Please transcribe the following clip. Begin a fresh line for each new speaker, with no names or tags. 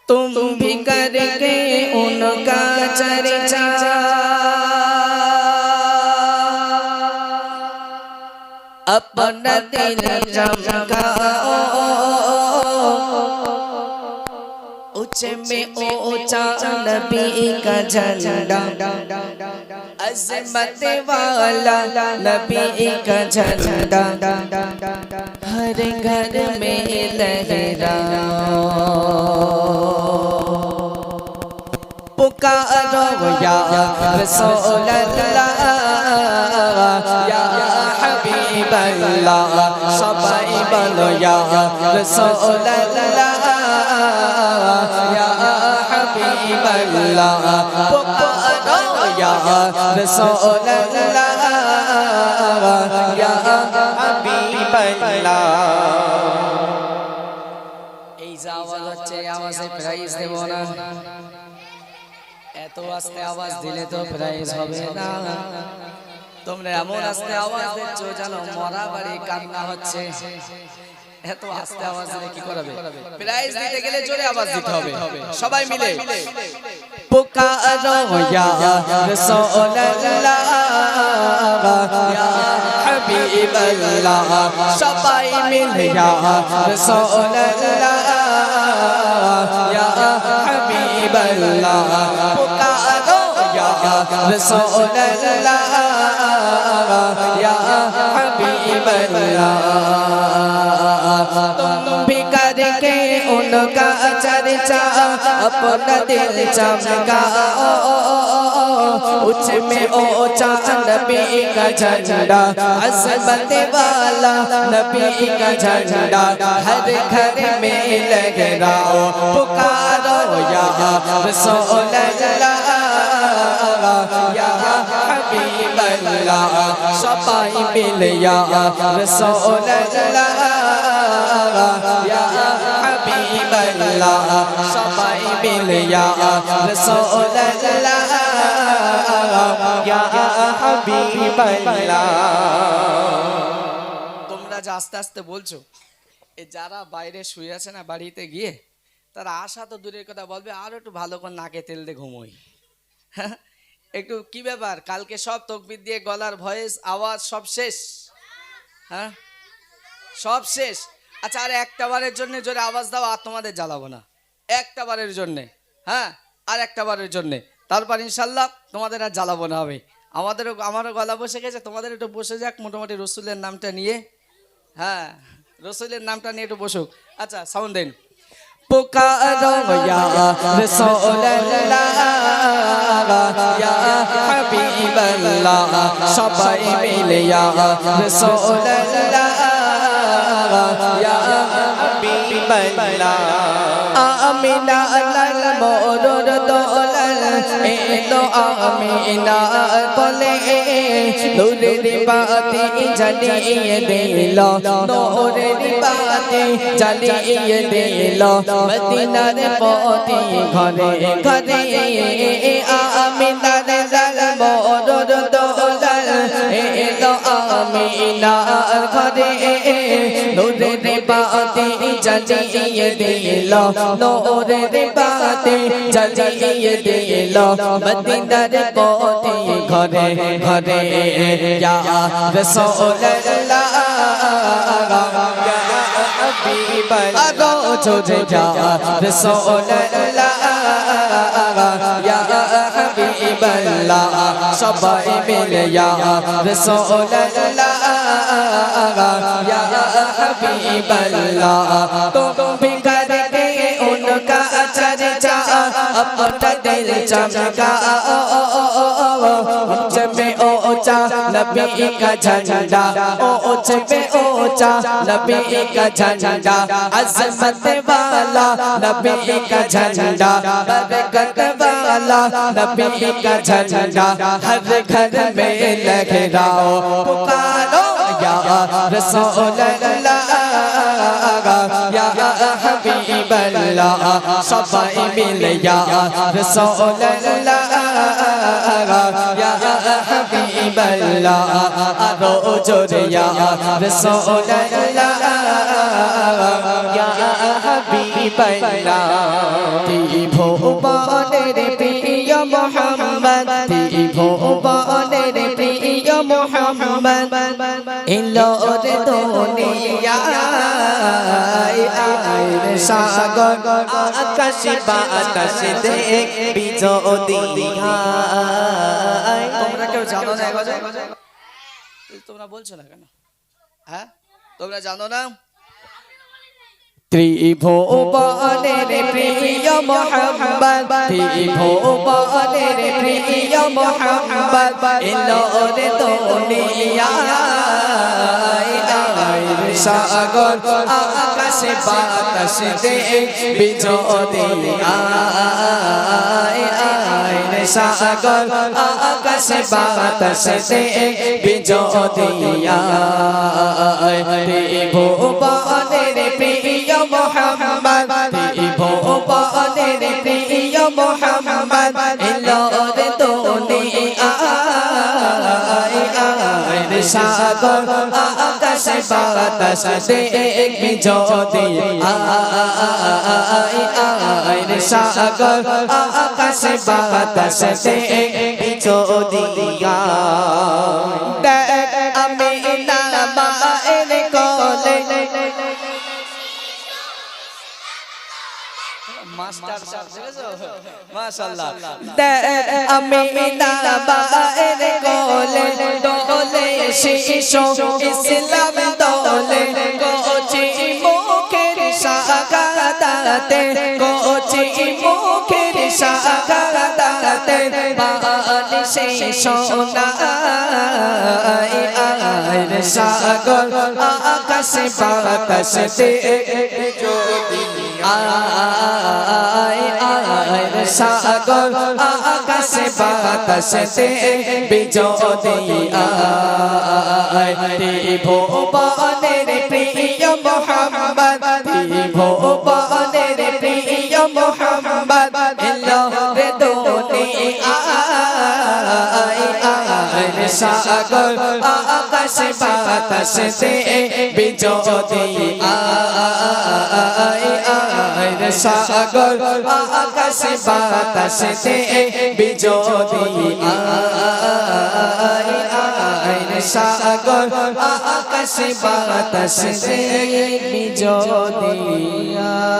तुम भी करके उनका चर्चा अपना दिल चमकाओ, ऊंचे में ऊंचा नबी का झंडा, अज़मत वाला नबी का झंडा हर घर में लहराओ। पुकारो या रसूल अल्लाह या हबीब अल्लाह, सबाई बोलो या रसूल अल्लाह या हबीब अल्लाह। पुकारो या रसूल अल्लाह या हबीब अल्लाह। এই যে আওয়াজ হচ্ছে, আওয়াজে প্রাইজ দেব না, এত আস্তে আওয়াজ দিলে তো প্রাইজ হবে না। তোমরা এমন আস্তে আওয়াজ দিচ্ছ যেন মরা বাড়ি কান্না হচ্ছে। এত আস্তে আওয়াজ দিলে কি করবে? প্রাইজ দিতে গেলে জোরে আওয়াজ দিতে হবে, সবাই মিলে। পুকারো ইয়া রাসূলুল্লাহ ইয়া হাবিবাল্লাহ, সবাই মিলে ইয়া রাসূলুল্লাহ ইয়া হাবিবাল্লাহ। পুকারো ইয়া রাসূলুল্লাহ ইয়া হাবিবাল্লাহ। तुम भी करके उनका चर्चा अपना दिल चमकाओ, ऊंचे में ऊंचा नबी का झंडा, अज़मत वाला नबी का झंडा हर घर में लहराओ। पुकारो या रसूल अल्लाह या हबीब अल्लाह, सबाई मिले या रसूल अल्लाह या हबीब अल्लाह, सबाई मिले या रसूल अल्लाह या हबीब अल्लाह। তোমরা যে আস্তে আস্তে বলছো, এই যারা বাইরে শুয়ে আছে না বাড়িতে গিয়ে, তারা আশা তো দূরের কথা বলবে আর একটু ভালো করে নাকে তেল দিয়ে ঘুমোই। একটু কি ব্যাপার, কালকে সব তকবির দিয়ে গলার ভয়েস আওয়াজ সব শেষ? হ্যাঁ সব শেষ। আচ্ছা আর একটা বারের জন্য জোরে আওয়াজ দাও, আর তোমাদের জ্বালাবো না। একটা বারের জন্যে, হ্যাঁ আর একটা বারের জন্যে, তারপর ইনশাল্লাহ তোমাদের আর জ্বালাবো না হবে। আমারও গলা বসে গেছে, তোমাদের একটু বসে যাক মোটামুটি রসুলের নামটা নিয়ে। হ্যাঁ রসুলের নামটা নিয়ে একটু বসুক। আচ্ছা সাউন্ড দেন। পুকারো ইয়া রাসূলুল্লাহ ইয়া হাবিবাল্লাহ, সবাই মিলে ইয়া রাসূলুল্লাহ ইয়া হাবিবাল্লাহ। আমিনা লাল মোরর দোলাল এলো আমিনা কোলে, নূরের বাতি জ্বালিয়ে দিল, নূরের বাতি জ্বালিয়ে দিল মদিনার পথে ঘরে ঘরে। আমিনার লাল মোরর দোলাল এলো আমিনার ঘরে, নূরের বাতি জ্বালিয়ে দিল, নূরের বাতি জ্বালিয়ে দিল মদিনার পথে ঘরে ঘরে। ইয়া রাসূলুল্লাহ ইয়া হাবিবাল্লাহ, জোরে ইয়া রাসূলুল্লাহ ইয়া হাবিবাল্লাহ, সবাই মিলে ইয়া রাসূলুল্লাহ ইয়া হাবিবাল্লাহ। तुम भी करके उनका चर्चा अपना दिल चमकाओ, ऊंचे में ऊंचा नबी का झंडा, ऊंचे में ऊंचा नबी का झंडा, अज़मत वाला नबी का झंडा, बरकत वाला नबी का झंडा हर घर में लहराओ। पुकारो या रसूल अल्लाह या हबीब अल्लाह, सबाई मिले या रसूल अल्लाह या हबीब अल्लाह। आरो जोरे या रसूल अल्लाह या हबीब अल्लाह।
ত্রিভুবনের প্রিয় মোহাম্মদ ত্রিভুবনের প্রিয় মোহাম্মদ এলো রে দুনিয়ায় আয় সাগর আকাশ বাতাস দেখবি যদি হায়।
তোমরা কেউ জানো না এগো তোমরা বলছো না কেন? হ্যাঁ তোমরা জানো না?
ত্রিভুবনের প্রিয় মোহাম্মদ ত্রিভুবনের প্রিয় মোহাম্মদ এলো রে দুনিয়ায় আয় সাগর আকাশ বাতাস দেখবি যদি আয় আয় সাগর আকাশ বাতাস দেখবি যদি আয়। ত্রিভুবনের প্রিয় মোহাম্মদ ত্রিভুবনের প্রিয় মোহাম্মদ এলো রে দুনিয়ায় আয় সাগর আকাশ বাতাস দেখবি যদি আয় আয় সাগর আকাশ বাতাস দেখবি যদি আয়। দেখ আমি না মায়ের কোলে
মাস্টার সাহেব দেখেছো? মাশাআল্লাহ।
দেখ আমি না মায়ের কোলে দোলে শিশু ইসলাম দোলে কোচি মুখের শাহাদাতে কোচি মুখের শাহাদাতে বালিশে সোনা আয় সাগর আকাশ বাতাস দেখবি যদি আয় আয় সাগর আকাশ বাতাস দেখবি যদি আয়। ত্রিভুবনের প্রিয় মোহাম্মদ ত্রিভুবনের প্রিয় মোহাম্মদ এলো রে দুনিয়ায় আয় সাগর আকাশ বাতাস দেখবি যদি আয় আয় সাগর আকাশ বাতাস দেখবি যদি আয় আয় সাগর আকাশ বাতাস দেখবি যদি আয়।